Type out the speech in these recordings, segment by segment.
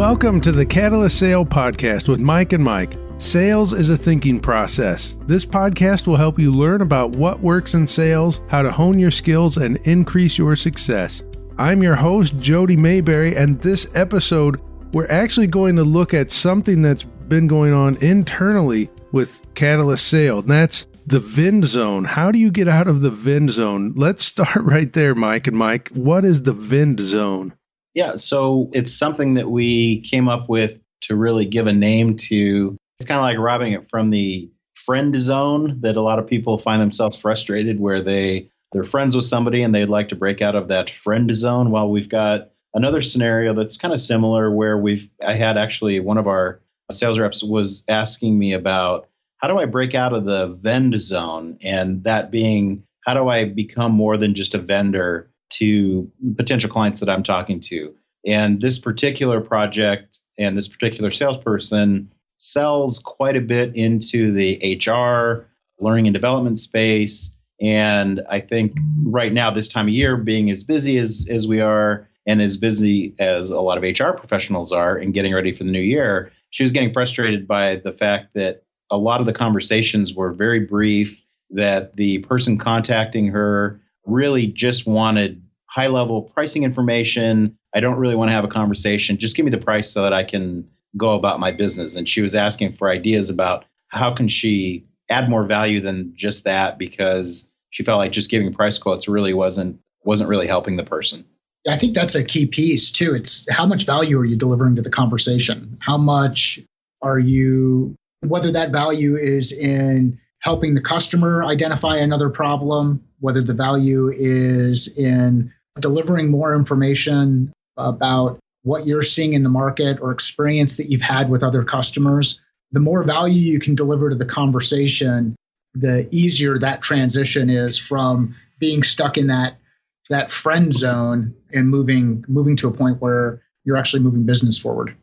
Welcome to the Catalyst Sale Podcast with Mike and Mike. Sales is a thinking process. This podcast will help you learn about what works in sales, how to hone your skills, and increase your success. I'm your host, Jody Mayberry, and this episode, we're actually going to look at something that's been going on internally with Catalyst Sale, and that's the Vend Zone. How do you get out of the Vend Zone? Let's start right there, Mike and Mike. What is the Vend Zone? Yeah, so it's something that we came up with to really give a name to. It's kind of like robbing it from the friend zone that a lot of people find themselves frustrated where they're friends with somebody and they'd like to break out of that friend zone. Well, we've got another scenario that's kind of similar where I had actually one of our sales reps was asking me about how do I break out of the vend zone, and that being how do I become more than just a vendor to potential clients that I'm talking to. And this particular project and this particular salesperson sells quite a bit into the HR, learning and development space. And I think right now, this time of year, being as busy as we are and as busy as a lot of HR professionals are and getting ready for the new year, she was getting frustrated by the fact that a lot of the conversations were very brief, that the person contacting her really just wanted high-level pricing information. I don't really want to have a conversation. Just give me the price so that I can go about my business. And she was asking for ideas about how can she add more value than just that, because she felt like just giving price quotes really wasn't really helping the person. I think that's a key piece too. It's how much value are you delivering to the conversation? How much are you, whether that value is in helping the customer identify another problem, whether the value is in delivering more information about what you're seeing in the market or experience that you've had with other customers. The more value you can deliver to the conversation, the easier that transition is from being stuck in that friend zone and moving to a point where you're actually moving business forward.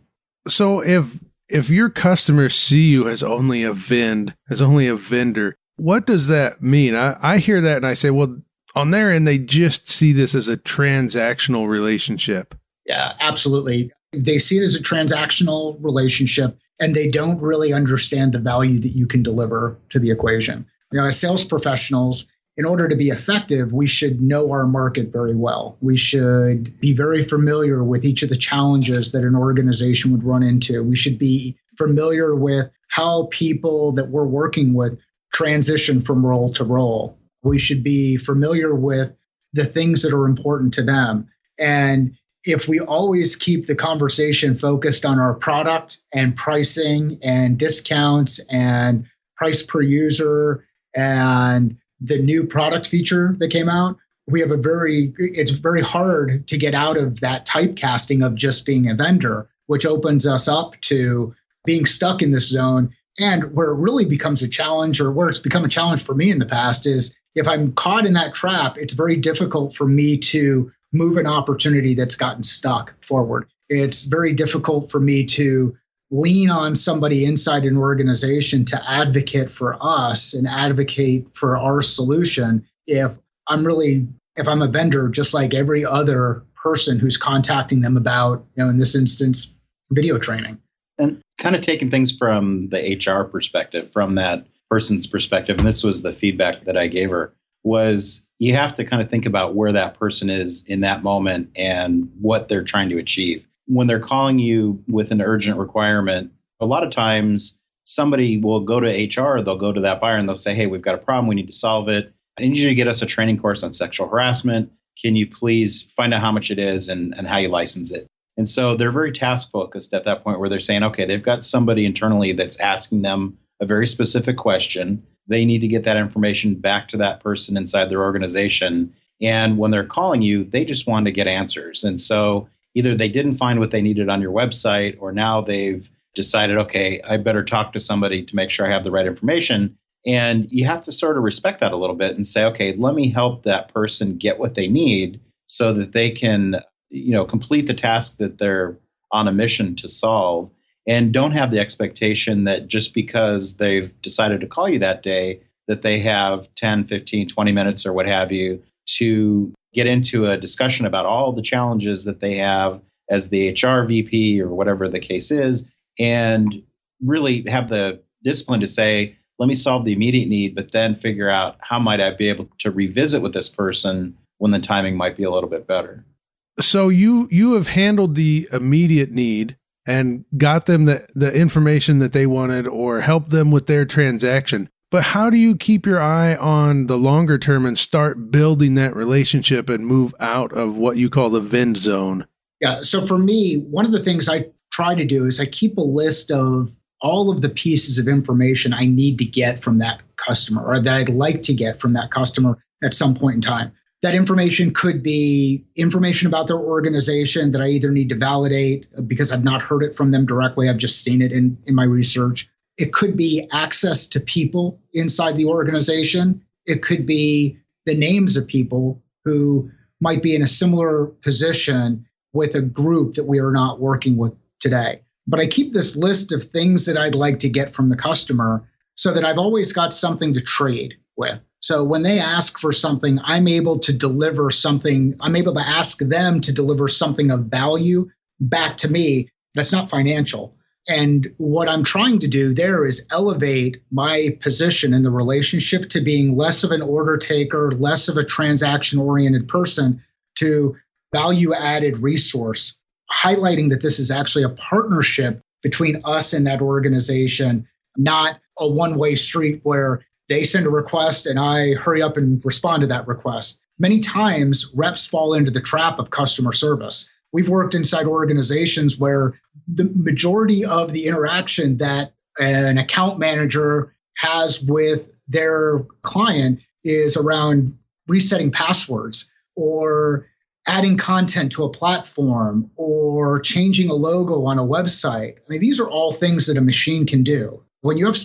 So if your customers see you as only a vendor, what does that mean? I hear that and I say, well, on their end, they just see this as a transactional relationship. Yeah, absolutely. They see it as a transactional relationship, and they don't really understand the value that you can deliver to the equation. As sales professionals, in order to be effective, we should know our market very well. We should be very familiar with each of the challenges that an organization would run into. We should be familiar with how people that we're working with transition from role to role. We should be familiar with the things that are important to them. And if we always keep the conversation focused on our product and pricing and discounts and price per user and the new product feature that came out, it's very hard to get out of that typecasting of just being a vendor, which opens us up to being stuck in this zone. And where it really becomes a challenge, or where it's become a challenge for me in the past, is if I'm caught in that trap, it's very difficult for me to move an opportunity that's gotten stuck forward. It's very difficult for me to lean on somebody inside an organization to advocate for us and advocate for our solution if I'm a vendor, just like every other person who's contacting them about, in this instance, video training. And kind of taking things from the HR perspective, from that person's perspective, and this was the feedback that I gave her, was you have to kind of think about where that person is in that moment and what they're trying to achieve. When they're calling you with an urgent requirement, a lot of times somebody will go to HR, they'll go to that buyer and they'll say, hey, we've got a problem, we need to solve it. I need you to get us a training course on sexual harassment. Can you please find out how much it is and how you license it? And so they're very task focused at that point where they're saying, okay, they've got somebody internally that's asking them a very specific question. They need to get that information back to that person inside their organization. And when they're calling you, they just want to get answers. And so either they didn't find what they needed on your website, or now they've decided, okay, I better talk to somebody to make sure I have the right information. And you have to sort of respect that a little bit and say, okay, let me help that person get what they need so that they can complete the task that they're on a mission to solve, and don't have the expectation that just because they've decided to call you that day, that they have 10, 15, 20 minutes or what have you to get into a discussion about all the challenges that they have as the HR VP or whatever the case is, and really have the discipline to say, let me solve the immediate need, but then figure out how might I be able to revisit with this person when the timing might be a little bit better. So you have handled the immediate need and got them the information that they wanted or helped them with their transaction. But how do you keep your eye on the longer term and start building that relationship and move out of what you call the Vend zone? Yeah. So for me, one of the things I try to do is I keep a list of all of the pieces of information I need to get from that customer, or that I'd like to get from that customer at some point in time. That information could be information about their organization that I either need to validate because I've not heard it from them directly. I've just seen it in my research. It could be access to people inside the organization. It could be the names of people who might be in a similar position with a group that we are not working with today. But I keep this list of things that I'd like to get from the customer so that I've always got something to trade with. So when they ask for something, I'm able to deliver something. I'm able to ask them to deliver something of value back to me that's not financial. And what I'm trying to do there is elevate my position in the relationship to being less of an order taker, less of a transaction-oriented person, to value-added resource, highlighting that this is actually a partnership between us and that organization, not a one-way street where they send a request and I hurry up and respond to that request. Many times, reps fall into the trap of customer service. We've worked inside organizations where the majority of the interaction that an account manager has with their client is around resetting passwords or adding content to a platform or changing a logo on a website. I mean, these are all things that a machine can do. When you have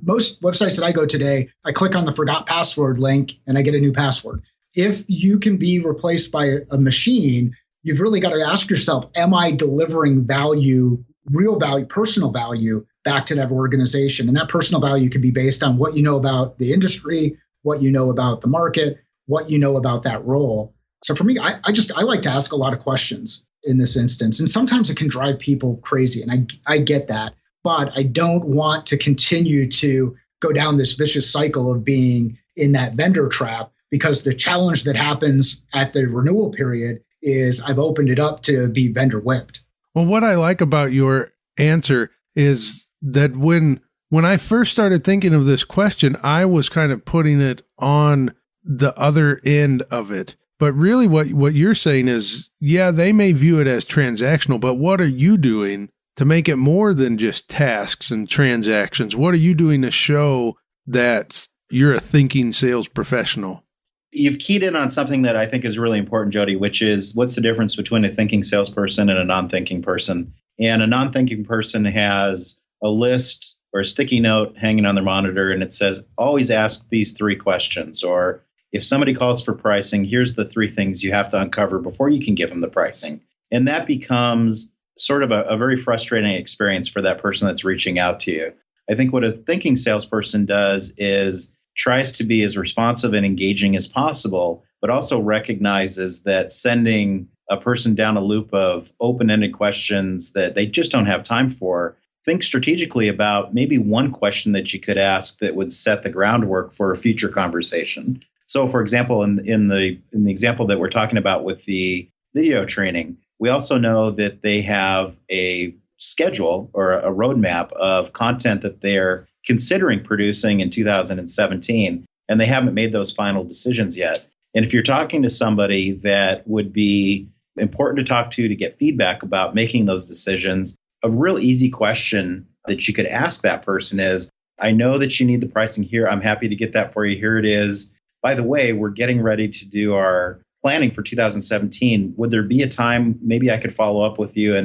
most websites that I go today, I click on the forgot password link and I get a new password. If you can be replaced by a machine, you've really got to ask yourself, am I delivering value, real value, personal value back to that organization? And that personal value could be based on what you know about the industry, what you know about the market, what you know about that role. So for me, I like to ask a lot of questions in this instance. And sometimes it can drive people crazy. And I get that. But I don't want to continue to go down this vicious cycle of being in that vendor trap, because the challenge that happens at the renewal period is I've opened it up to be vendor whipped. Well, what I like about your answer is that when I first started thinking of this question, I was kind of putting it on the other end of it. But really what you're saying is, yeah, they may view it as transactional, but what are you doing to make it more than just tasks and transactions? What are you doing to show that you're a thinking sales professional? You've keyed in on something that I think is really important, Jody, which is what's the difference between a thinking salesperson and a non-thinking person? And a non-thinking person has a list or a sticky note hanging on their monitor, and it says, always ask these 3 questions. Or if somebody calls for pricing, here's the 3 things you have to uncover before you can give them the pricing. And that becomes sort of a very frustrating experience for that person that's reaching out to you. I think what a thinking salesperson does is tries to be as responsive and engaging as possible, but also recognizes that sending a person down a loop of open-ended questions that they just don't have time for, think strategically about maybe one question that you could ask that would set the groundwork for a future conversation. So, for example, in the example that we're talking about with the video training, we also know that they have a schedule or a roadmap of content that they're considering producing in 2017, and they haven't made those final decisions yet. And if you're talking to somebody that would be important to talk to get feedback about making those decisions, a real easy question that you could ask that person is, I know that you need the pricing here. I'm happy to get that for you. Here it is. By the way, we're getting ready to do our planning for 2017. Would there be a time maybe I could follow up with you,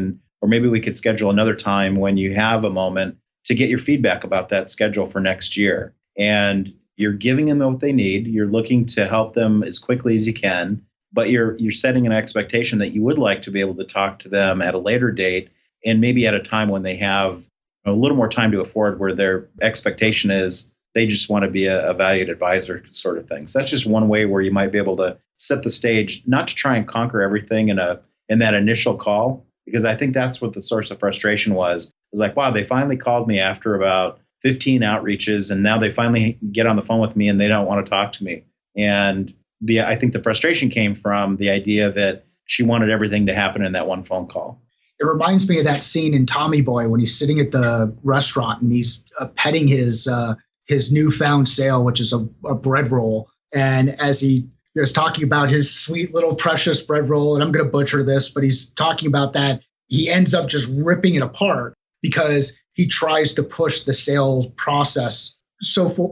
or maybe we could schedule another time when you have a moment to get your feedback about that schedule for next year? And you're giving them what they need. You're looking to help them as quickly as you can, but you're setting an expectation that you would like to be able to talk to them at a later date, and maybe at a time when they have a little more time to afford, where their expectation is they just want to be a valued advisor sort of thing. So that's just one way where you might be able to set the stage, not to try and conquer everything in that initial call, because I think that's what the source of frustration was. It was like, wow, they finally called me after about 15 outreaches, and now they finally get on the phone with me and they don't want to talk to me. And I think the frustration came from the idea that she wanted everything to happen in that one phone call. It reminds me of that scene in Tommy Boy when he's sitting at the restaurant and he's petting his newfound sale, which is a bread roll. And as he was talking about his sweet little precious bread roll, and I'm going to butcher this, but he's talking about that, he ends up just ripping it apart because he tries to push the sales process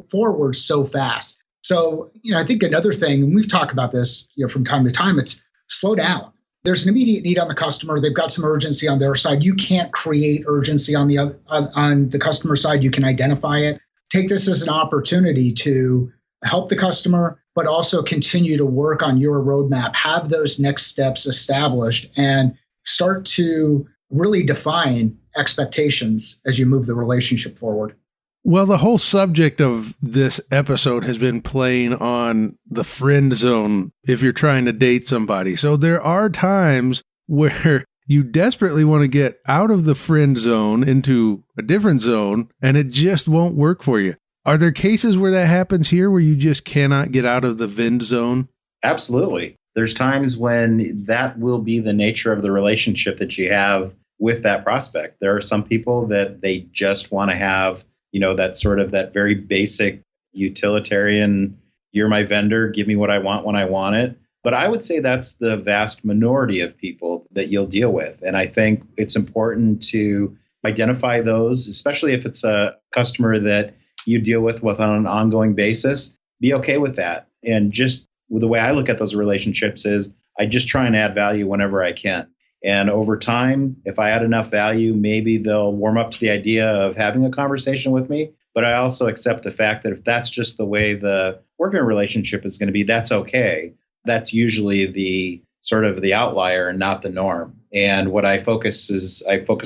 forward so fast. So, I think another thing, and we've talked about this, from time to time, it's slow down. There's an immediate need on the customer. They've got some urgency on their side. You can't create urgency on the customer side. You can identify it. Take this as an opportunity to help the customer, but also continue to work on your roadmap, have those next steps established, and start to really define expectations as you move the relationship forward. Well, the whole subject of this episode has been playing on the friend zone if you're trying to date somebody. So there are times where you desperately want to get out of the friend zone into a different zone, and it just won't work for you. Are there cases where that happens here where you just cannot get out of the Vend zone? Absolutely. There's times when that will be the nature of the relationship that you have with that prospect. There are some people that they just want to have that sort of that very basic utilitarian, you're my vendor, give me what I want when I want it. But I would say that's the vast minority of people that you'll deal with. And I think it's important to identify those, especially if it's a customer that you deal with on an ongoing basis. Be okay with that. And just the way I look at those relationships is I just try and add value whenever I can. And over time, if I add enough value, maybe they'll warm up to the idea of having a conversation with me. But I also accept the fact that if that's just the way the working relationship is going to be, that's okay. That's usually the sort of the outlier and not the norm. And what I focus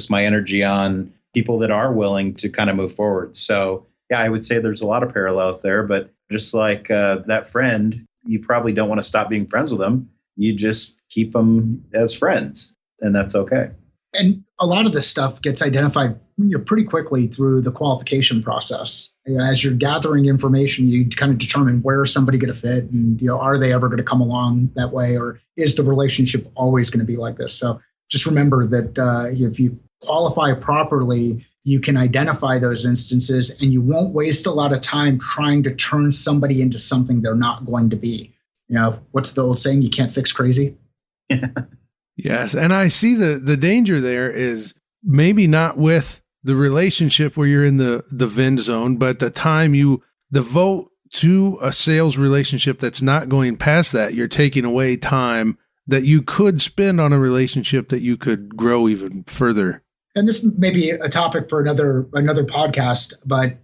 my energy on people that are willing to kind of move forward. So yeah, I would say there's a lot of parallels there. But just like that friend, you probably don't want to stop being friends with them. You just keep them as friends. And that's okay. And a lot of this stuff gets identified pretty quickly through the qualification process. As you're gathering information, you kind of determine where is somebody going to fit, and are they ever going to come along that way, or is the relationship always going to be like this? So just remember that if you qualify properly, you can identify those instances, and you won't waste a lot of time trying to turn somebody into something they're not going to be. What's the old saying? You can't fix crazy. Yes. And I see the danger there is maybe not with the relationship where you're in the Vend zone, but the time you devote to a sales relationship that's not going past that, you're taking away time that you could spend on a relationship that you could grow even further. And this may be a topic for another podcast, but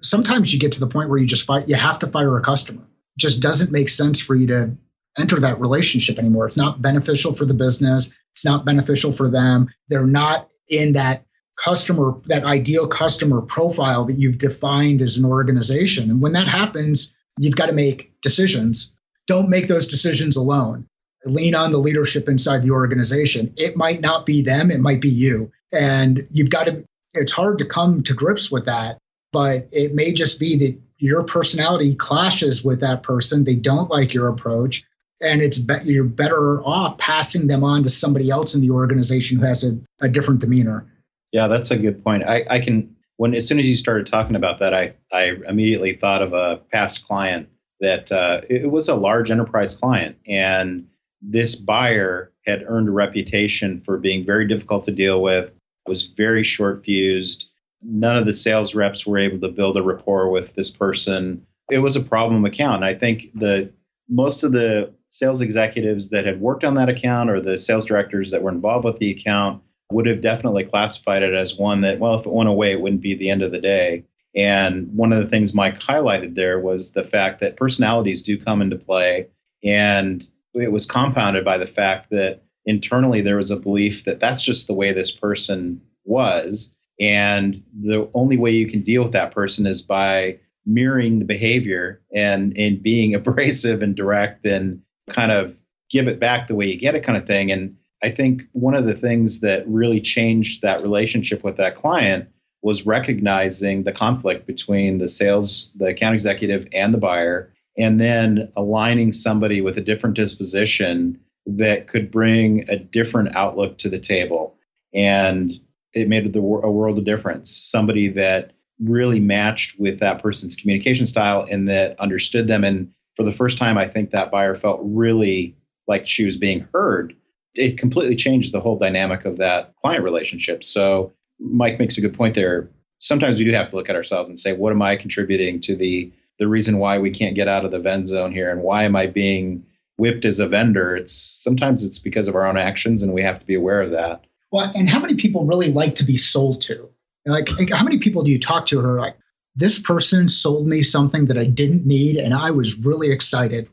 sometimes you get to the point where you have to fire a customer. It just doesn't make sense for you to enter that relationship anymore. It's not beneficial for the business. It's not beneficial for them. They're not in that ideal customer profile that you've defined as an organization. And when that happens, you've got to make decisions. Don't make those decisions alone. Lean on the leadership inside the organization. It might not be them. It might be you. And it's hard to come to grips with that, but it may just be that your personality clashes with that person. They don't like your approach. And you're better off passing them on to somebody else in the organization who has a different demeanor. Yeah, that's a good point. As soon as you started talking about that, I immediately thought of a past client that it was a large enterprise client. And this buyer had earned a reputation for being very difficult to deal with, was very short fused. None of the sales reps were able to build a rapport with this person. It was a problem account. I think most of the sales executives that had worked on that account or the sales directors that were involved with the account would have definitely classified it as one that, well, if it went away, it wouldn't be the end of the day. And one of the things Mike highlighted there was the fact that personalities do come into play. And it was compounded by the fact that internally there was a belief that that's just the way this person was. And the only way you can deal with that person is by mirroring the behavior and being abrasive and direct and kind of give it back the way you get it kind of thing. And I think one of the things that really changed that relationship with that client was recognizing the conflict between the account executive and the buyer, and then aligning somebody with a different disposition that could bring a different outlook to the table. And it made a world of difference. Somebody that really matched with that person's communication style and that understood them. And for the first time, I think that buyer felt really like she was being heard. It completely changed the whole dynamic of that client relationship. So Mike makes a good point there. Sometimes we do have to look at ourselves and say, what am I contributing to the reason why we can't get out of the vend zone here? And why am I being whipped as a vendor? Sometimes it's because of our own actions, and we have to be aware of that. Well, and how many people really like to be sold to? Like how many people do you talk to who are like, this person sold me something that I didn't need, and I was really excited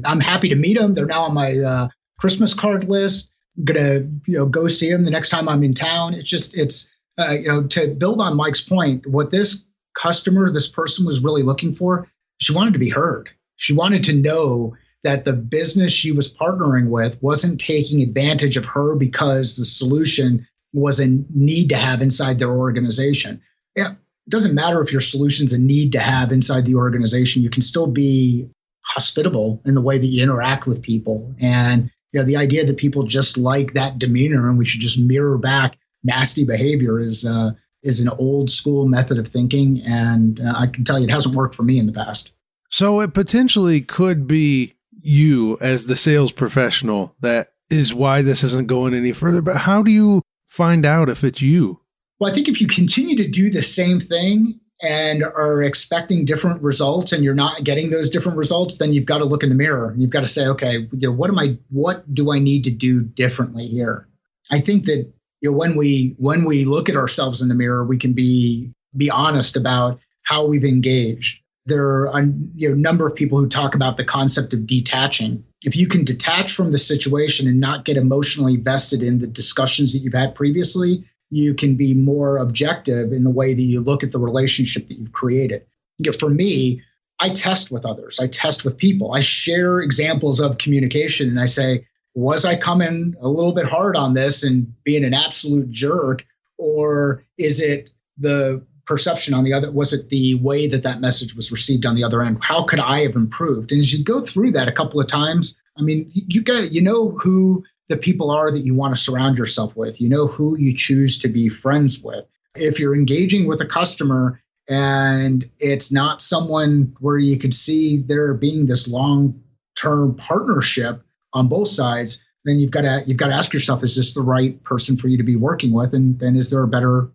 I'm happy to meet them. They're now on my Christmas card list. I'm gonna, go see them the next time I'm in town. It's to build on Mike's point, what this person was really looking for, she wanted to be heard. She wanted to know that the business she was partnering with wasn't taking advantage of her because the solution was a need to have inside their organization. Yeah, it doesn't matter if your solution's a need to have inside the organization. You can still be hospitable in the way that you interact with people. And the idea that people just like that demeanor and we should just mirror back nasty behavior is an old school method of thinking. And I can tell you it hasn't worked for me in the past. So it potentially could be you as the sales professional that is why this isn't going any further. But how do you find out if it's you? Well, I think if you continue to do the same thing and are expecting different results and you're not getting those different results, then you've got to look in the mirror and you've got to say, okay, what do I need to do differently here? I think that when we look at ourselves in the mirror, we can be honest about how we've engaged. There are a number of people who talk about the concept of detaching. If you can detach from the situation and not get emotionally vested in the discussions that you've had previously, you can be more objective in the way that you look at the relationship that you've created. For me, I test with others. I test with people. I share examples of communication and I say, was I coming a little bit hard on this and being an absolute jerk? Or is it the perception on the other? Was it the way that message was received on the other end? How could I have improved? And as you go through that a couple of times, I mean, you know who the people are that you want to surround yourself with. You know who you choose to be friends with. If you're engaging with a customer and it's not someone where you could see there being this long-term partnership on both sides, then you've got to ask yourself, is this the right person for you to be working with? And is there a better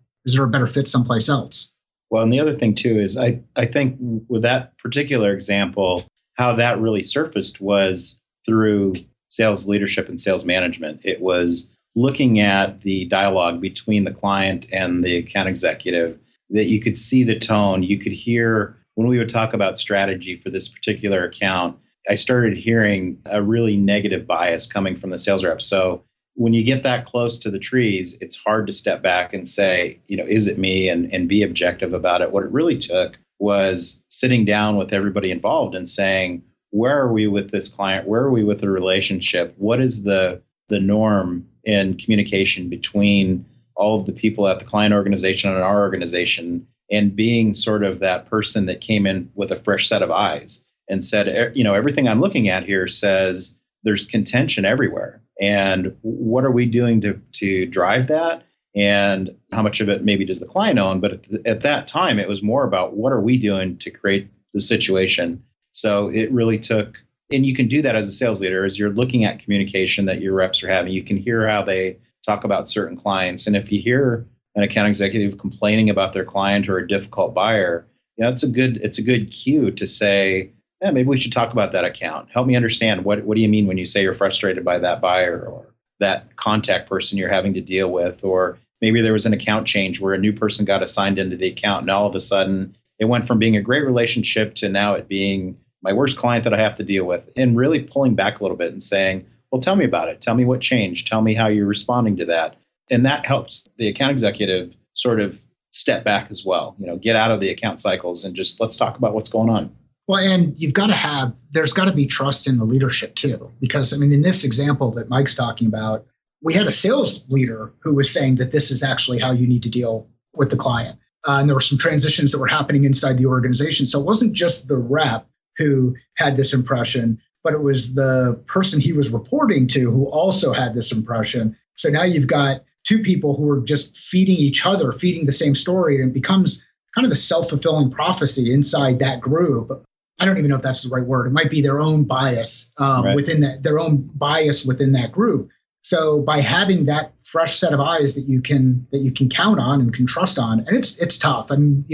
fit someplace else? Well, and the other thing too is I think with that particular example, how that really surfaced was through sales leadership and sales management. It was looking at the dialogue between the client and the account executive, that you could see the tone. You could hear when we would talk about strategy for this particular account, I started hearing a really negative bias coming from the sales rep. So when you get that close to the trees, it's hard to step back and say, is it me, and be objective about it. What it really took was sitting down with everybody involved and saying, where are we with this client? Where are we with the relationship? What is the norm in communication between all of the people at the client organization and our organization, and being sort of that person that came in with a fresh set of eyes and said, everything I'm looking at here says there's contention everywhere. And what are we doing to drive that? And how much of it maybe does the client own? But at that time, it was more about what are we doing to create the situation. So it really took, and you can do that as a sales leader, as you're looking at communication that your reps are having. You can hear how they talk about certain clients. And if you hear an account executive complaining about their client or a difficult buyer, it's a good cue to say, yeah, maybe we should talk about that account. Help me understand what do you mean when you say you're frustrated by that buyer or that contact person you're having to deal with? Or maybe there was an account change where a new person got assigned into the account, and all of a sudden it went from being a great relationship to now it being my worst client that I have to deal with, and really pulling back a little bit and saying, well, tell me about it. Tell me what changed. Tell me how you're responding to that. And that helps the account executive sort of step back as well, get out of the account cycles and just let's talk about what's going on. Well, and there's got to be trust in the leadership too, because in this example that Mike's talking about, we had a sales leader who was saying that this is actually how you need to deal with the client. And there were some transitions that were happening inside the organization. So it wasn't just the rep who had this impression, but it was the person he was reporting to who also had this impression. So now you've got two people who are just feeding each other, feeding the same story, and it becomes kind of the self-fulfilling prophecy inside that group. I don't even know if that's the right word. It might be their own bias within that group. So by having that fresh set of eyes that you can count on and can trust on, and it's tough. I mean,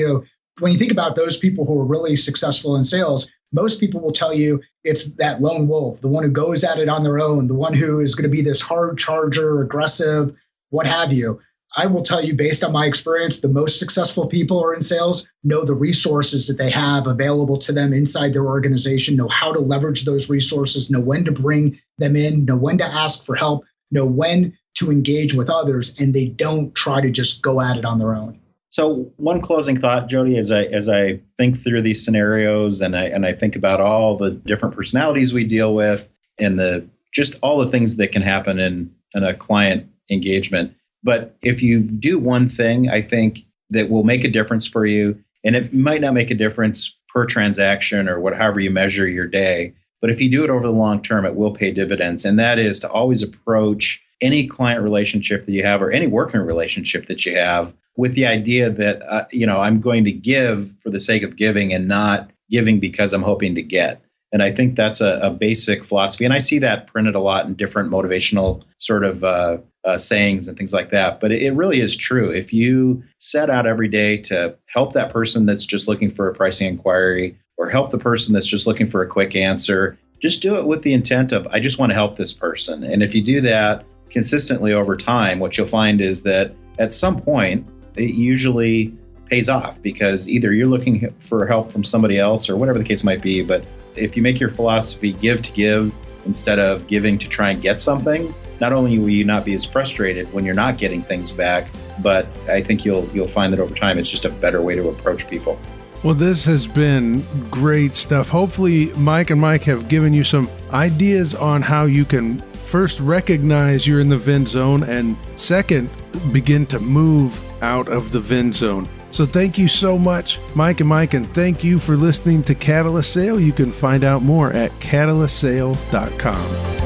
when you think about those people who are really successful in sales, most people will tell you it's that lone wolf, the one who goes at it on their own, the one who is going to be this hard charger, aggressive, what have you. I will tell you, based on my experience, the most successful people are in sales know the resources that they have available to them inside their organization, know how to leverage those resources, know when to bring them in, know when to ask for help, know when to engage with others, and they don't try to just go at it on their own. So one closing thought, Jody, as I think through these scenarios and I think about all the different personalities we deal with and just all the things that can happen in a client engagement. But if you do one thing, I think that will make a difference for you, and it might not make a difference per transaction or however you measure your day, but if you do it over the long term, it will pay dividends. And that is to always approach any client relationship that you have or any working relationship that you have with the idea that, I'm going to give for the sake of giving and not giving because I'm hoping to get. And I think that's a basic philosophy. And I see that printed a lot in different motivational sort of sayings and things like that. But it really is true. If you set out every day to help that person that's just looking for a pricing inquiry or help the person that's just looking for a quick answer, just do it with the intent of, I just want to help this person. And if you do that consistently over time, what you'll find is that at some point, it usually pays off because either you're looking for help from somebody else or whatever the case might be. But if you make your philosophy give to give instead of giving to try and get something, not only will you not be as frustrated when you're not getting things back, but I think you'll find that over time it's just a better way to approach people. Well, this has been great stuff. Hopefully, Mike and Mike have given you some ideas on how you can first recognize you're in the Vend zone and second, begin to move out of the Vend zone. So thank you so much, Mike and Mike, and thank you for listening to Catalyst Sale. You can find out more at catalystsale.com.